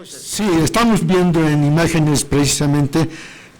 Sí, estamos viendo en imágenes precisamente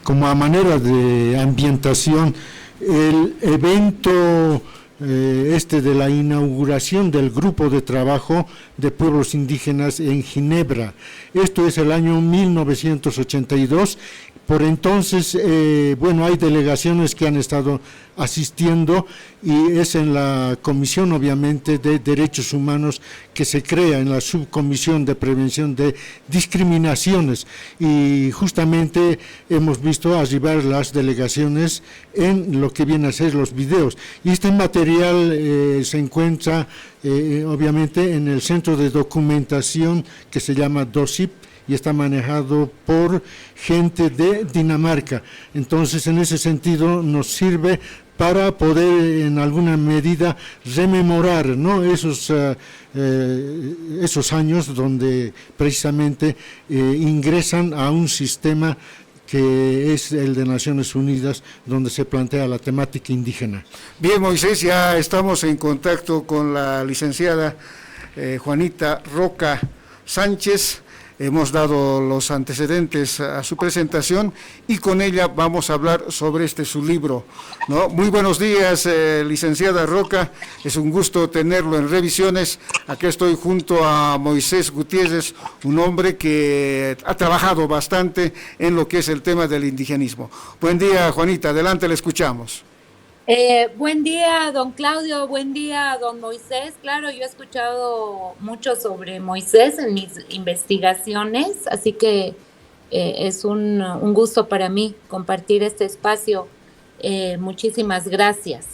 como a manera de ambientación el evento de la inauguración del grupo de trabajo de pueblos indígenas en Ginebra. Esto es el año 1982. Por entonces, hay delegaciones que han estado asistiendo y es en la Comisión, obviamente, de Derechos Humanos que se crea en la Subcomisión de Prevención de Discriminaciones y justamente hemos visto arribar las delegaciones en lo que viene a ser los videos. Y este material se encuentra, obviamente, en el Centro de Documentación que se llama DOSIP, y está manejado por gente de Dinamarca. Entonces, en ese sentido, nos sirve para poder en alguna medida rememorar, ¿no?, esos años donde precisamente ingresan a un sistema que es el de Naciones Unidas, donde se plantea la temática indígena. Bien, Moisés, ya estamos en contacto con la licenciada Juanita Roca Sánchez. Hemos dado los antecedentes a su presentación y con ella vamos a hablar sobre su libro, ¿no? Muy buenos días, licenciada Roca, es un gusto tenerlo en Revisiones. Aquí estoy junto a Moisés Gutiérrez, un hombre que ha trabajado bastante en lo que es el tema del indigenismo. Buen día, Juanita, adelante, le escuchamos. Buen día, don Claudio, buen día, don Moisés. Claro, yo he escuchado mucho sobre Moisés en mis investigaciones, así que es un gusto para mí compartir este espacio. Muchísimas gracias.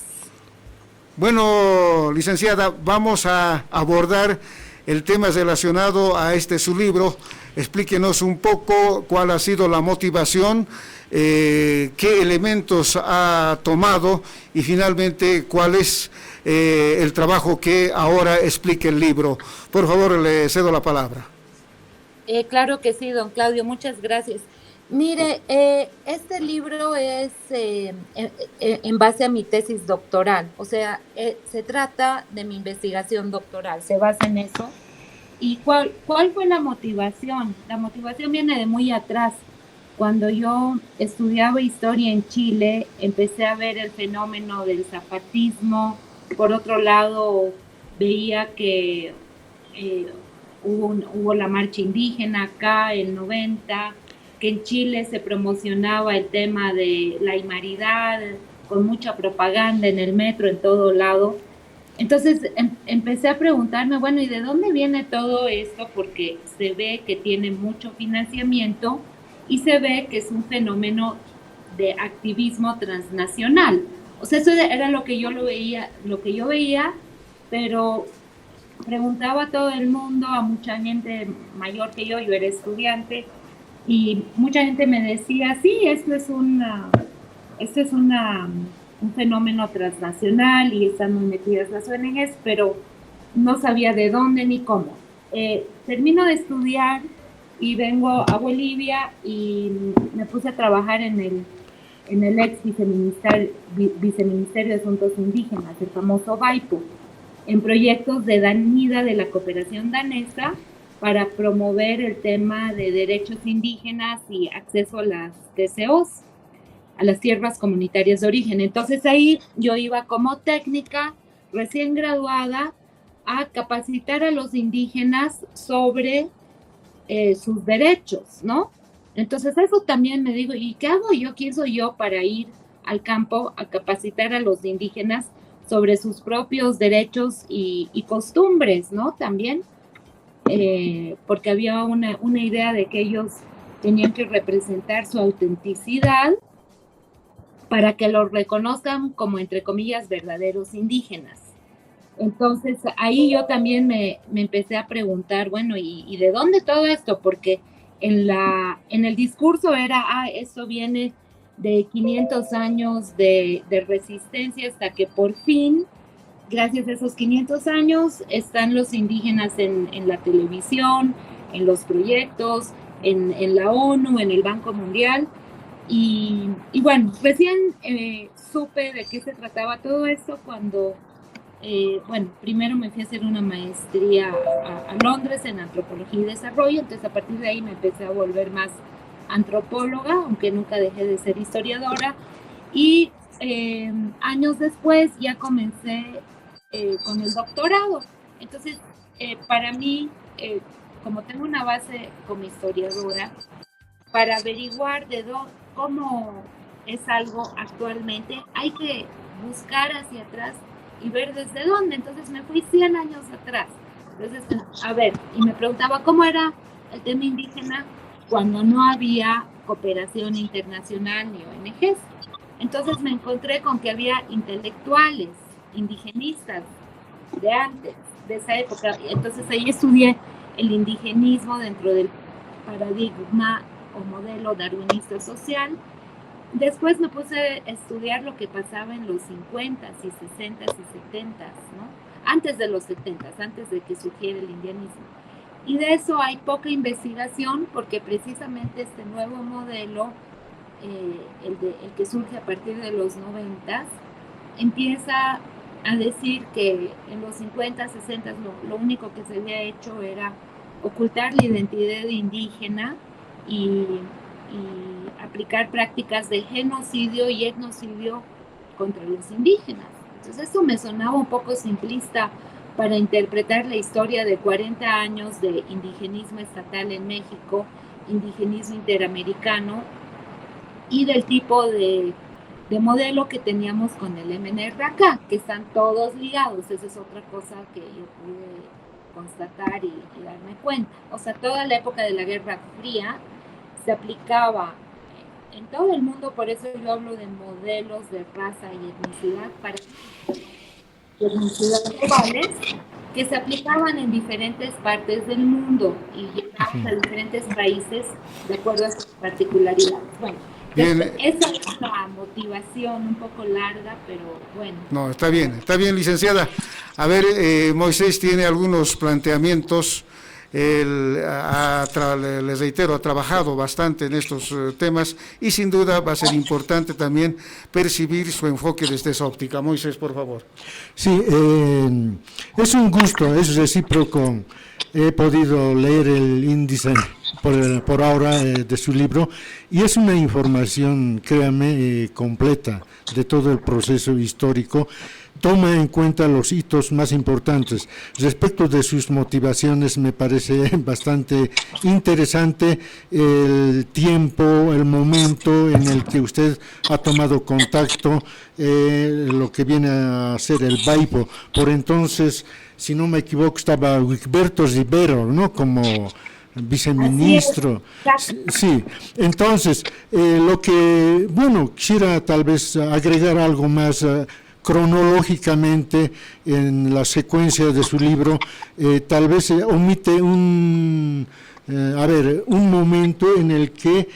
Bueno, licenciada, vamos a abordar el tema relacionado a su libro. Explíquenos un poco cuál ha sido la motivación, qué elementos ha tomado y finalmente cuál es el trabajo que ahora explica el libro. Por favor, le cedo la palabra. Claro que sí, don Claudio, muchas gracias. Mire, este libro es en base a mi tesis doctoral, o sea, se trata de mi investigación doctoral, se basa en eso. ¿Y cuál fue la motivación? La motivación viene de muy atrás. Cuando yo estudiaba historia en Chile, empecé a ver el fenómeno del zapatismo. Por otro lado, veía que hubo la marcha indígena acá, el 90, que en Chile se promocionaba el tema de la aimaridad, con mucha propaganda en el metro, en todo lado. Entonces empecé a preguntarme, bueno, ¿y de dónde viene todo esto? Porque se ve que tiene mucho financiamiento y se ve que es un fenómeno de activismo transnacional. O sea, eso era lo que yo veía, pero preguntaba a todo el mundo, a mucha gente mayor que yo era estudiante, y mucha gente me decía, sí, esto es un fenómeno transnacional y están muy metidas las ONGs, pero no sabía de dónde ni cómo. Termino de estudiar y vengo a Bolivia y me puse a trabajar en el ex viceministerio de Asuntos Indígenas, el famoso BAIPO, en proyectos de Danida, de la cooperación danesa, para promover el tema de derechos indígenas y acceso a las TCOs, a las tierras comunitarias de origen. Entonces ahí yo iba como técnica recién graduada a capacitar a los indígenas sobre sus derechos, ¿no? Entonces eso también me digo, ¿y qué hago yo? ¿Quién soy yo para ir al campo a capacitar a los indígenas sobre sus propios derechos y costumbres, ¿no? También, porque había una idea de que ellos tenían que representar su autenticidad para que los reconozcan como, entre comillas, verdaderos indígenas. Entonces, ahí yo también me empecé a preguntar, bueno, ¿y de dónde todo esto? Porque en el discurso era, eso viene de 500 años de resistencia hasta que por fin, gracias a esos 500 años, están los indígenas en la televisión, en los proyectos, en la ONU, en el Banco Mundial. Y bueno, recién supe de qué se trataba todo esto cuando bueno, primero me fui a hacer una maestría a Londres en antropología y desarrollo, entonces a partir de ahí me empecé a volver más antropóloga, aunque nunca dejé de ser historiadora, y años después ya comencé con el doctorado. Entonces, para mí, como tengo una base como historiadora, para averiguar cómo es algo actualmente, hay que buscar hacia atrás y ver desde dónde. Entonces me fui 100 años atrás. Entonces, a ver, y me preguntaba cómo era el tema indígena cuando no había cooperación internacional ni ONGs. Entonces me encontré con que había intelectuales, indigenistas de antes, de esa época. Entonces ahí estudié el indigenismo dentro del paradigma o modelo darwinista social. Después me puse a estudiar lo que pasaba en los 50s y 60s y 70s, ¿no? Antes de los 70s, antes de que surgiera el indianismo. Y de eso hay poca investigación porque precisamente este nuevo modelo, el que surge a partir de los 90s, empieza a decir que en los 50s, 60s lo único que se había hecho era ocultar la identidad indígena y aplicar prácticas de genocidio y etnocidio contra los indígenas. Entonces eso me sonaba un poco simplista para interpretar la historia de 40 años de indigenismo estatal en México, indigenismo interamericano y del tipo de modelo que teníamos con el MNRK, que están todos ligados. Esa es otra cosa que yo pude constatar y darme cuenta. O sea, toda la época de la Guerra Fría se aplicaba en todo el mundo, por eso yo hablo de modelos de raza y etnicidad para etnicidad globales que se aplicaban en diferentes partes del mundo y llegaban a diferentes países de acuerdo a sus particularidades. Bueno, esa es la motivación un poco larga, pero bueno. No, está bien, licenciada. A ver, Moisés tiene algunos planteamientos. Les reitero, ha trabajado bastante en estos temas y sin duda va a ser importante también percibir su enfoque desde esa óptica. Moisés, por favor. Sí, es un gusto, es recíproco. He podido leer el índice por ahora de su libro y es una información, créame, completa de todo el proceso histórico. Toma en cuenta los hitos más importantes. Respecto de sus motivaciones, me parece bastante interesante el tiempo, el momento en el que usted ha tomado contacto, lo que viene a ser el Baipo. Por entonces, si no me equivoco, estaba Wigberto Rivero, ¿no?, como viceministro. Sí, entonces, quisiera tal vez agregar algo más cronológicamente en la secuencia de su libro, tal vez omite un momento en el que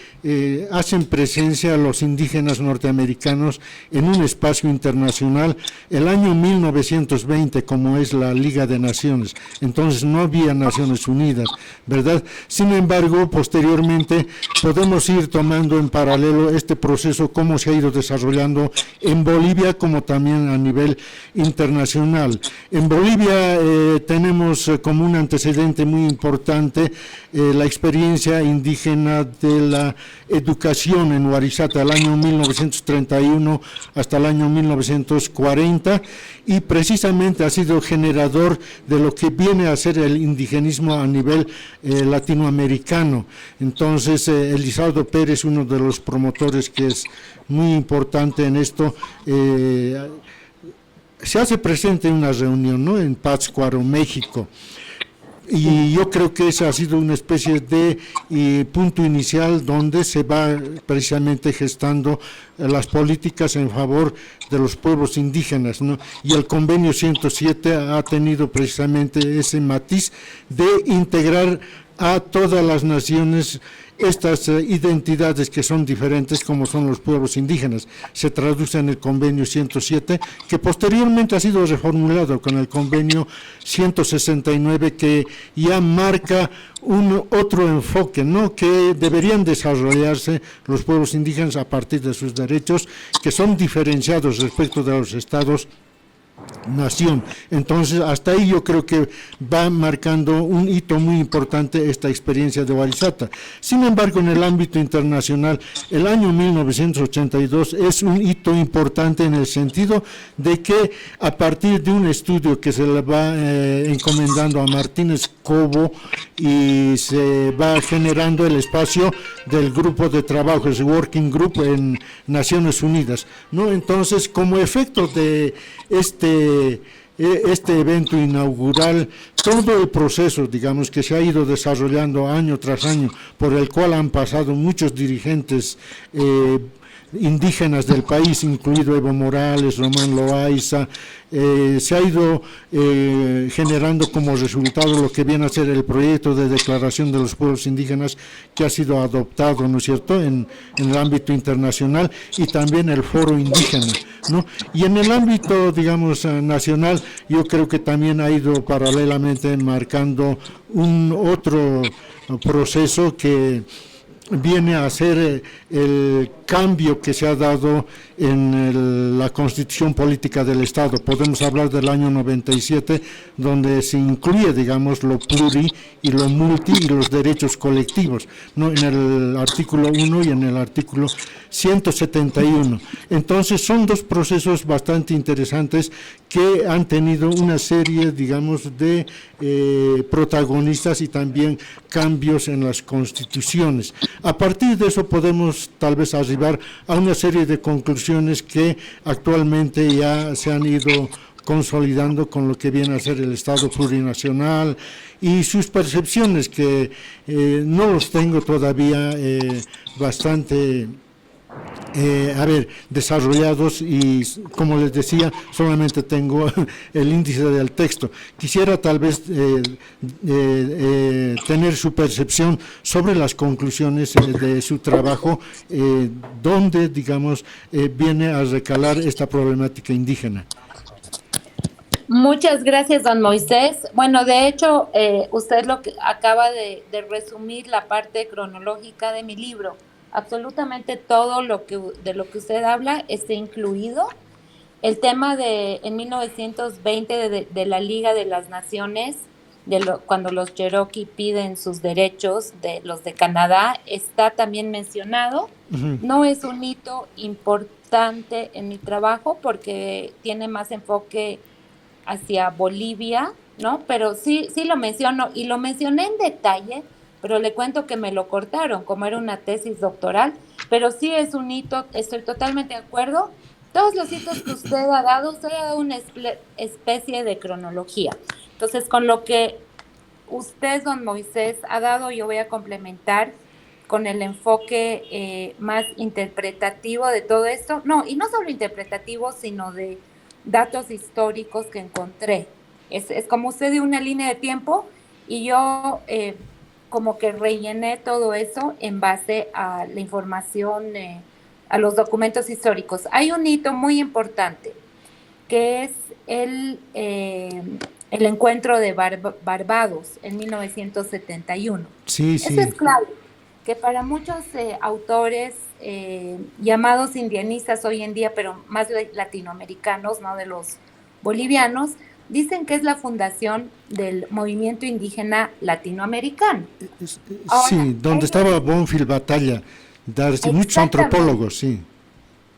hacen presencia los indígenas norteamericanos en un espacio internacional, el año 1920, como es la Liga de Naciones. Entonces no había Naciones Unidas, ¿verdad? Sin embargo, posteriormente podemos ir tomando en paralelo este proceso, cómo se ha ido desarrollando en Bolivia, como también a nivel internacional. En Bolivia tenemos como un antecedente muy importante la experiencia indígena de la educación en Huarizata, del año 1931 hasta el año 1940, y precisamente ha sido generador de lo que viene a ser el indigenismo a nivel latinoamericano. Entonces, Elizardo Pérez, uno de los promotores que es muy importante en esto, se hace presente en una reunión, ¿no?, en Pátzcuaro, México. Y yo creo que esa ha sido una especie de punto inicial donde se va precisamente gestando las políticas en favor de los pueblos indígenas, ¿no? Y el convenio 107 ha tenido precisamente ese matiz de integrar a todas las naciones estas identidades que son diferentes, como son los pueblos indígenas. Se traduce en el convenio 107, que posteriormente ha sido reformulado con el convenio 169, que ya marca otro enfoque, ¿no?, que deberían desarrollarse los pueblos indígenas a partir de sus derechos, que son diferenciados respecto de los estados nación. Entonces, hasta ahí yo creo que va marcando un hito muy importante esta experiencia de Waritzata. Sin embargo, en el ámbito internacional, el año 1982 es un hito importante en el sentido de que a partir de un estudio que se le va encomendando a Martínez Cobo y se va generando el espacio del grupo de trabajo, ese working group en Naciones Unidas, ¿no? Entonces, como efecto de este evento inaugural, todo el proceso, digamos, que se ha ido desarrollando año tras año, por el cual han pasado muchos dirigentes indígenas del país, incluido Evo Morales, Román Loaiza, se ha ido generando como resultado lo que viene a ser el proyecto de declaración de los pueblos indígenas que ha sido adoptado, ¿no es cierto?, en el ámbito internacional, y también el foro indígena, ¿no? Y en el ámbito, digamos, nacional, yo creo que también ha ido paralelamente marcando un otro proceso que viene a ser el cambio que se ha dado en la constitución política del Estado. Podemos hablar del año 97, donde se incluye, digamos, lo pluri y lo multi y los derechos colectivos, ¿no?, en el artículo 1 y en el artículo 171. Entonces, son dos procesos bastante interesantes que han tenido una serie, digamos, de protagonistas y también cambios en las constituciones. A partir de eso podemos tal vez arribar a una serie de conclusiones que actualmente ya se han ido consolidando con lo que viene a ser el Estado plurinacional y sus percepciones, que no los tengo todavía bastante desarrollados, y como les decía, solamente tengo el índice del texto. Quisiera tal vez tener su percepción sobre las conclusiones de su trabajo, donde, digamos, viene a recalar esta problemática indígena. Muchas gracias, don Moisés. Bueno, de hecho, usted lo que acaba de resumir la parte cronológica de mi libro. Absolutamente todo de lo que usted habla está incluido. El tema en 1920 de la Liga de las Naciones, cuando los Cherokee piden sus derechos, de los de Canadá, está también mencionado. Uh-huh. No es un hito importante en mi trabajo porque tiene más enfoque hacia Bolivia, ¿no? Pero sí lo menciono, y lo mencioné en detalle, pero le cuento que me lo cortaron, como era una tesis doctoral, pero sí es un hito, estoy totalmente de acuerdo. Todos los hitos que usted ha dado, una especie de cronología. Entonces, con lo que usted, don Moisés, ha dado, yo voy a complementar con el enfoque más interpretativo de todo esto. No, y no solo interpretativo, sino de datos históricos que encontré. Es como usted dio una línea de tiempo y yo como que rellené todo eso en base a la información, a los documentos históricos. Hay un hito muy importante que es el encuentro de Barbados en 1971. Sí. Eso es clave, que para muchos autores llamados indianistas hoy en día, pero más latinoamericanos, no de los bolivianos, dicen que es la fundación del movimiento indígena latinoamericano. Ahora, sí, donde estaba Bonfil Batalla, muchos antropólogos, sí.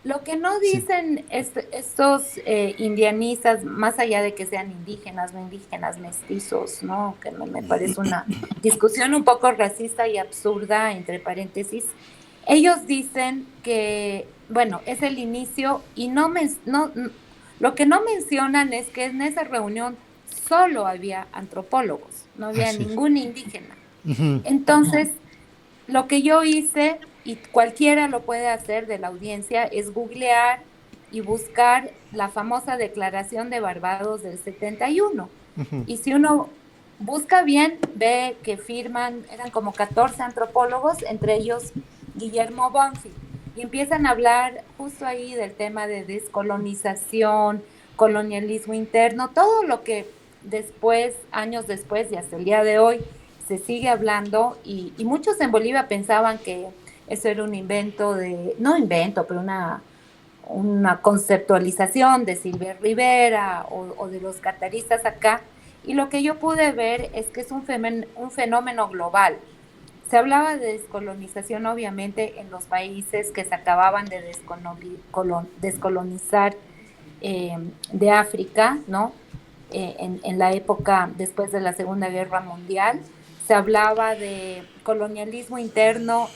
Lo que no dicen estos indianistas, más allá de que sean indígenas, no indígenas, mestizos, ¿no?, que me parece una discusión un poco racista y absurda, entre paréntesis, ellos dicen que, bueno, es el inicio, y lo que no mencionan es que en esa reunión solo había antropólogos, no había ningún indígena. Uh-huh. Entonces, lo que yo hice, y cualquiera lo puede hacer de la audiencia, es googlear y buscar la famosa Declaración de Barbados del 71. Uh-huh. Y si uno busca bien, ve que eran como 14 antropólogos, entre ellos Guillermo Bonfil, y empiezan a hablar justo ahí del tema de descolonización, colonialismo interno, todo lo que después, años después y hasta el día de hoy, se sigue hablando, y muchos en Bolivia pensaban que eso era un invento pero una conceptualización de Silvia Rivera o de los cataristas acá, y lo que yo pude ver es que es un fenómeno global. Se hablaba de descolonización, obviamente, en los países que se acababan de descolonizar de África, ¿no? En la época después de la Segunda Guerra Mundial. Se hablaba de colonialismo interno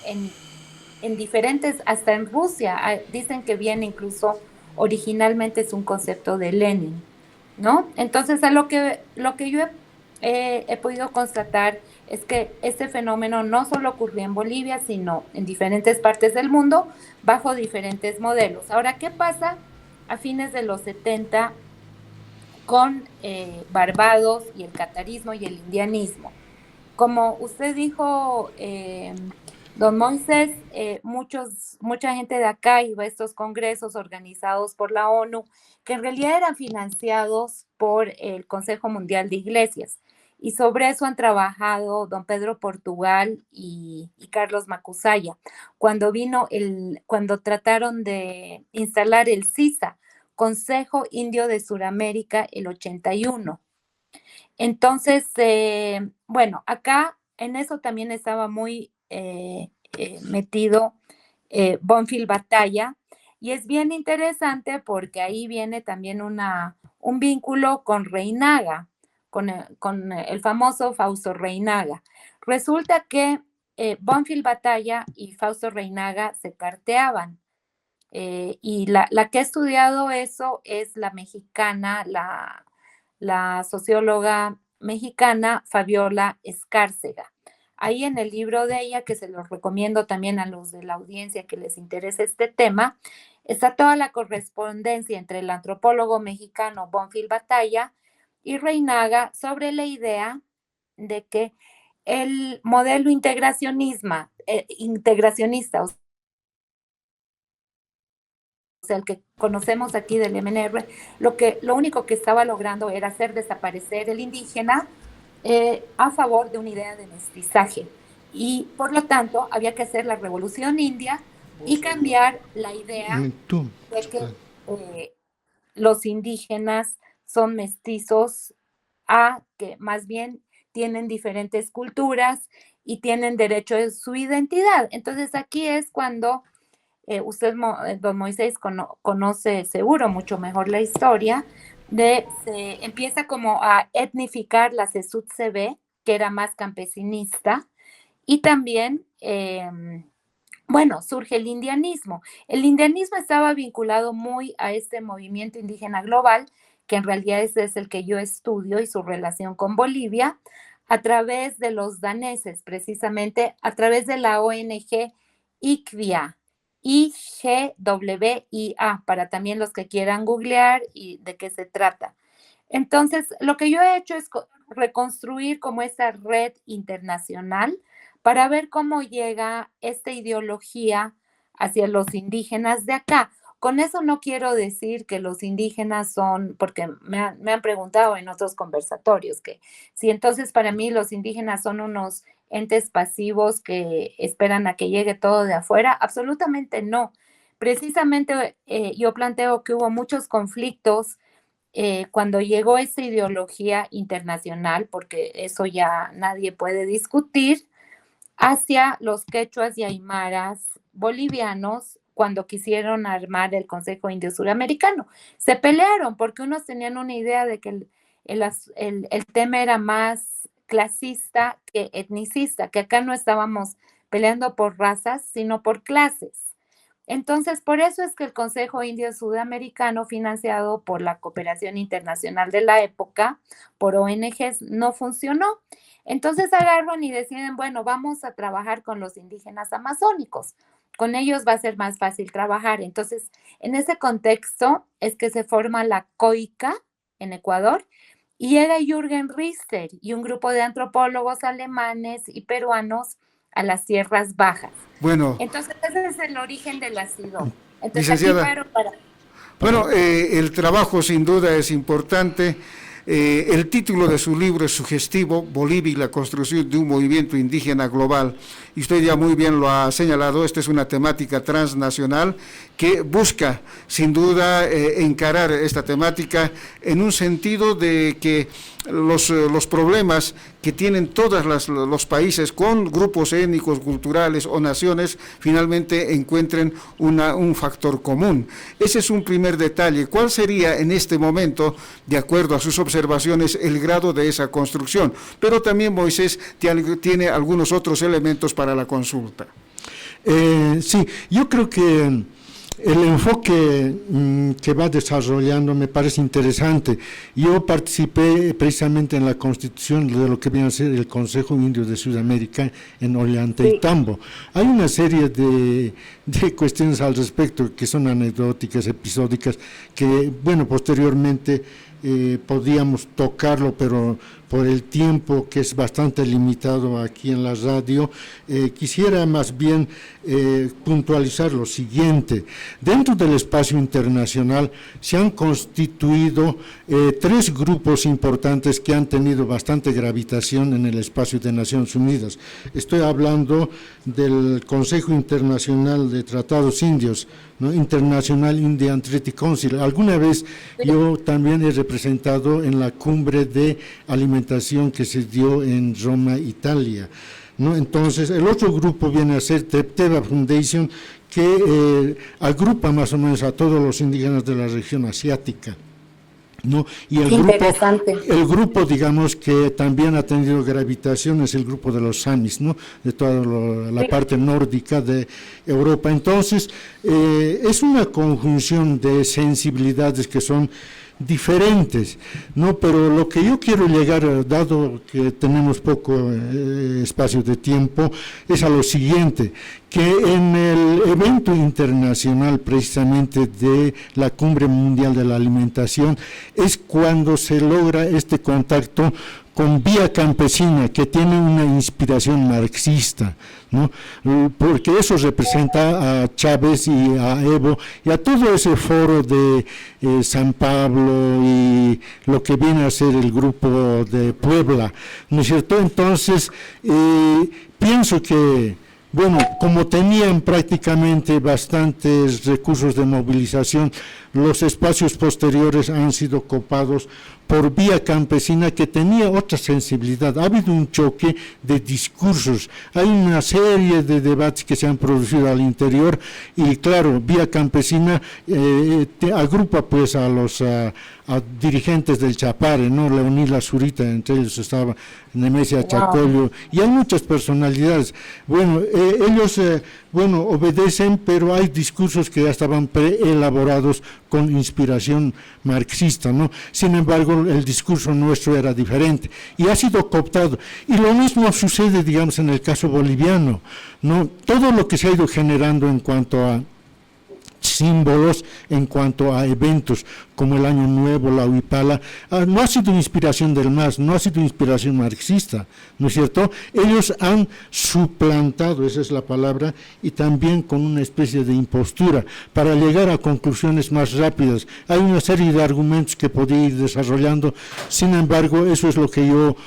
en diferentes, hasta en Rusia, dicen que viene incluso, originalmente es un concepto de Lenin, ¿no? Entonces, lo que yo he podido constatar es que este fenómeno no solo ocurrió en Bolivia, sino en diferentes partes del mundo, bajo diferentes modelos. Ahora, ¿qué pasa a fines de los 70 con Barbados y el catarismo y el indianismo? Como usted dijo, don Moisés, mucha gente de acá iba a estos congresos organizados por la ONU, que en realidad eran financiados por el Consejo Mundial de Iglesias. Y sobre eso han trabajado don Pedro Portugal y Carlos Macusaya, cuando trataron de instalar el CISA, Consejo Indio de Suramérica, el 81. Entonces, bueno, acá en eso también estaba muy metido Bonfil Batalla, y es bien interesante porque ahí viene también un vínculo con Reinaga, con el famoso Fausto Reinaga. Resulta que Bonfil Batalla y Fausto Reinaga se carteaban, y la que ha estudiado eso es la mexicana, la socióloga mexicana Fabiola Escárcega. Ahí en el libro de ella, que se los recomiendo también a los de la audiencia que les interese este tema, está toda la correspondencia entre el antropólogo mexicano Bonfil Batalla y Reinaga sobre la idea de que el modelo integracionista, o sea, el que conocemos aquí del MNR, lo único que estaba logrando era hacer desaparecer el indígena a favor de una idea de mestizaje. Y por lo tanto, había que hacer la revolución india y cambiar la idea de que los indígenas son mestizos, a que más bien tienen diferentes culturas y tienen derecho a su identidad. Entonces, aquí es cuando usted, don Moisés, conoce seguro mucho mejor la historia, se empieza como a etnificar la CESUD-CB, que era más campesinista, y también, bueno, surge el indianismo. El indianismo estaba vinculado muy a este movimiento indígena global, que en realidad ese es el que yo estudio, y su relación con Bolivia, a través de los daneses, precisamente a través de la ONG ICWIA, IGWIA, para también los que quieran googlear y de qué se trata. Entonces, lo que yo he hecho es reconstruir como esa red internacional para ver cómo llega esta ideología hacia los indígenas de acá. Con eso no quiero decir que los indígenas son, porque me han preguntado en otros conversatorios, que si entonces para mí los indígenas son unos entes pasivos que esperan a que llegue todo de afuera. Absolutamente no. Precisamente yo planteo que hubo muchos conflictos cuando llegó esta ideología internacional, porque eso ya nadie puede discutir, hacia los quechuas y aymaras bolivianos cuando quisieron armar el Consejo Indio Suramericano. Se pelearon porque unos tenían una idea de que el tema era más clasista que etnicista, que acá no estábamos peleando por razas, sino por clases. Entonces, por eso es que el Consejo Indio Sudamericano, financiado por la cooperación internacional de la época, por ONGs, no funcionó. Entonces agarran y deciden, bueno, vamos a trabajar con los indígenas amazónicos. Con ellos va a ser más fácil trabajar. Entonces, en ese contexto es que se forma la COICA en Ecuador, y llega Jürgen Richter y un grupo de antropólogos alemanes y peruanos a las tierras bajas. Bueno, entonces ese es el origen de la CIDO. Licenciada, bueno, el trabajo sin duda es importante. El título de su libro es sugestivo, Bolivia y la construcción de un movimiento indígena global. Y usted ya muy bien lo ha señalado, esta es una temática transnacional que busca, sin duda, encarar esta temática en un sentido de que los problemas que tienen todos los países con grupos étnicos, culturales o naciones, finalmente encuentren un factor común. Ese es un primer detalle. ¿Cuál sería en este momento, de acuerdo a sus observaciones, el grado de esa construcción? Pero también Moisés tiene algunos otros elementos para la consulta. Sí, yo creo que el enfoque que va desarrollando me parece interesante. Yo participé precisamente en la constitución de lo que viene a ser el Consejo Indio de Sudamérica en Ollantaytambo. Sí. Hay una serie de cuestiones al respecto que son anecdóticas, episódicas, que, bueno, posteriormente podíamos tocarlo, pero por el tiempo que es bastante limitado aquí en la radio, quisiera más bien puntualizar lo siguiente. Dentro del espacio internacional se han constituido 3 grupos importantes que han tenido bastante gravitación en el espacio de Naciones Unidas. Estoy hablando del Consejo Internacional de Tratados Indios, ¿no? International Indian Treaty Council. Alguna vez yo también he representado en la cumbre de alimentación que se dio en Roma, Italia, ¿no? Entonces, el otro grupo viene a ser Trepteva Foundation, que agrupa más o menos a todos los indígenas de la región asiática, ¿no? Y el grupo, digamos, que también ha tenido gravitación es el grupo de los Samis, ¿no? De toda la parte nórdica de Europa. Entonces, es una conjunción de sensibilidades que son diferentes, ¿no? Pero lo que yo quiero llegar, dado que tenemos poco espacio de tiempo, es a lo siguiente, que en el evento internacional precisamente de la Cumbre Mundial de la Alimentación es cuando se logra este contacto con Vía Campesina, que tiene una inspiración marxista, ¿no? Porque eso representa a Chávez y a Evo y a todo ese foro de San Pablo y lo que viene a ser el grupo de Puebla, ¿no es cierto? Entonces, pienso que, bueno, como tenían prácticamente bastantes recursos de movilización, los espacios posteriores han sido copados por Vía Campesina, que tenía otra sensibilidad. Ha habido un choque de discursos, hay una serie de debates que se han producido al interior y claro, Vía Campesina agrupa pues a los dirigentes del Chapare, ¿no? Leonila Zurita, entre ellos estaba Nemesia Chacollo, y hay muchas personalidades. Bueno, ellos obedecen, pero hay discursos que ya estaban preelaborados con inspiración marxista, ¿no? Sin embargo, el discurso nuestro era diferente y ha sido cooptado. Y lo mismo sucede, digamos, en el caso boliviano, ¿no? Todo lo que se ha ido generando en cuanto a símbolos, en cuanto a eventos como el Año Nuevo, la Huipala, no ha sido inspiración del MAS, no ha sido inspiración marxista, ¿no es cierto? Ellos han suplantado, esa es la palabra, y también con una especie de impostura, para llegar a conclusiones más rápidas. Hay una serie de argumentos que podría ir desarrollando, sin embargo, eso es lo que yo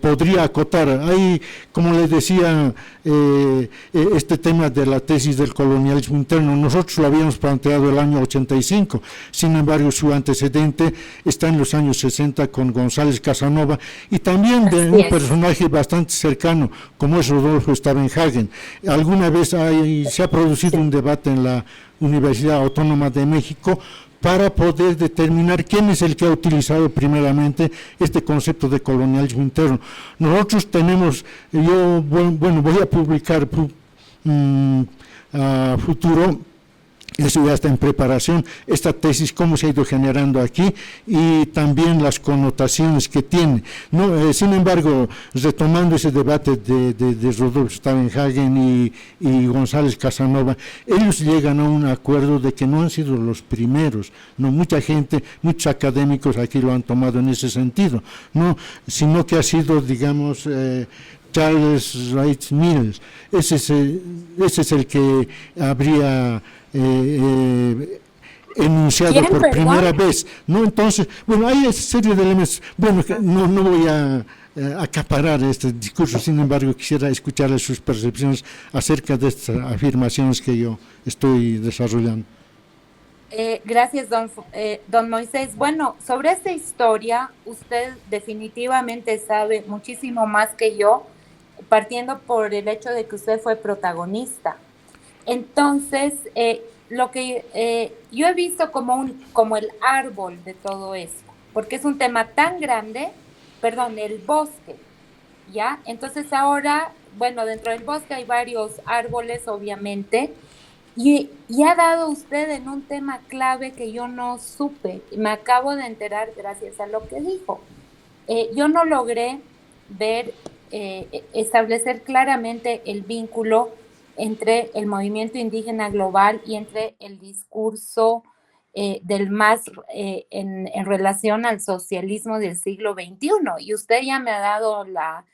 podría acotar. Hay, como les decía, este tema de la tesis del colonialismo interno, nosotros lo habíamos planteado el año 85, sin embargo su antecedente está en los años 60 con González Casanova y también de un personaje bastante cercano como es Rodolfo Stavenhagen. Alguna vez se ha producido un debate en la Universidad Autónoma de México para poder determinar quién es el que ha utilizado primeramente este concepto de colonialismo interno. Nosotros tenemos, voy a publicar a futuro, eso ya está en preparación, esta tesis, cómo se ha ido generando aquí y también las connotaciones que tiene, ¿no? Sin embargo, retomando ese debate de Rodolfo Stavenhagen y González Casanova, ellos llegan a un acuerdo de que no han sido los primeros, no, mucha gente, muchos académicos aquí lo han tomado en ese sentido, no, sino que ha sido, digamos, Charles Wright Mills, ese es el que habría enunciado ¿Quién, por perdón? primera vez, ¿no? Entonces, bueno, hay esa serie de elementos. Bueno, no voy a acaparar este discurso, sin embargo, quisiera escuchar sus percepciones acerca de estas afirmaciones que yo estoy desarrollando. Gracias, don Moisés. Bueno, sobre esta historia, usted definitivamente sabe muchísimo más que yo, partiendo por el hecho de que usted fue protagonista. Entonces, lo que yo he visto como el árbol de todo esto, porque es un tema tan grande, perdón, el bosque, ¿ya? Entonces ahora, bueno, dentro del bosque hay varios árboles, obviamente, y ha dado usted en un tema clave que yo no supe, me acabo de enterar gracias a lo que dijo. Yo no logré ver, establecer claramente el vínculo entre el movimiento indígena global y entre el discurso del MAS en relación al socialismo del siglo XXI. Y usted ya me ha dado la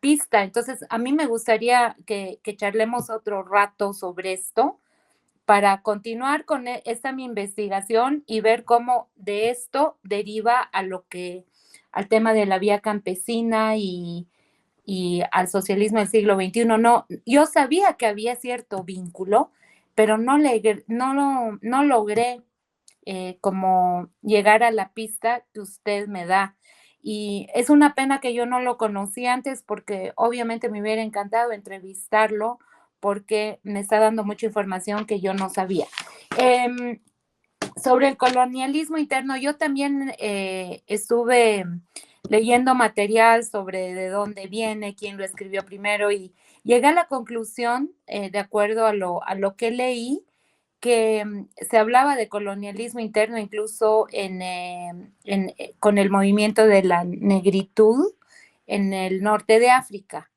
pista. Entonces, a mí me gustaría que charlemos otro rato sobre esto para continuar con esta mi investigación y ver cómo de esto deriva al tema de la vía campesina y al socialismo del siglo XXI. No, yo sabía que había cierto vínculo, pero no logré como llegar a la pista que usted me da. Y es una pena que yo no lo conocí antes porque obviamente me hubiera encantado entrevistarlo porque me está dando mucha información que yo no sabía. Sobre el colonialismo interno, yo también estuve leyendo material sobre de dónde viene, quién lo escribió primero y llegué a la conclusión, de acuerdo a lo que leí, que se hablaba de colonialismo interno incluso con el movimiento de la negritud en el norte de África.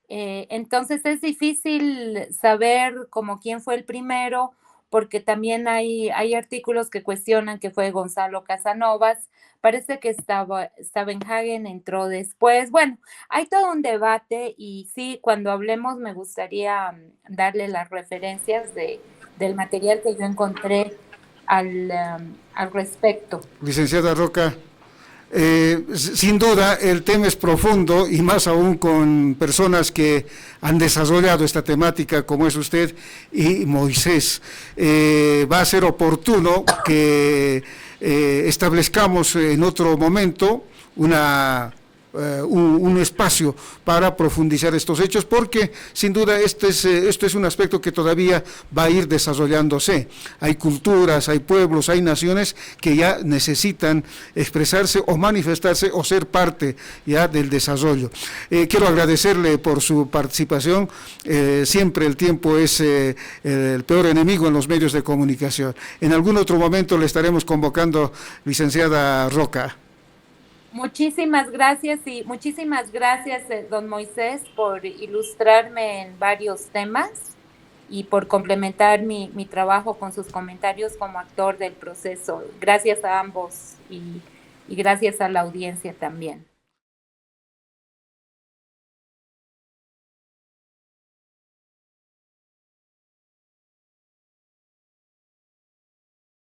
Entonces es difícil saber como quién fue el primero, porque también hay artículos que cuestionan que fue Gonzalo Casanovas, parece que Stavenhagen entró después. Bueno, hay todo un debate y sí, cuando hablemos me gustaría darle las referencias del material que yo encontré al respecto. Licenciada Roca, sin duda el tema es profundo y más aún con personas que han desarrollado esta temática como es usted y Moisés. Va a ser oportuno que establezcamos en otro momento un espacio para profundizar estos hechos, porque sin duda esto es un aspecto que todavía va a ir desarrollándose. Hay culturas, hay pueblos, hay naciones que ya necesitan expresarse o manifestarse o ser parte ya del desarrollo. Quiero agradecerle por su participación. Siempre el tiempo es el peor enemigo en los medios de comunicación. En algún otro momento le estaremos convocando, licenciada Roca. Muchísimas gracias y muchísimas gracias, don Moisés, por ilustrarme en varios temas y por complementar mi trabajo con sus comentarios como actor del proceso. Gracias a ambos y gracias a la audiencia también.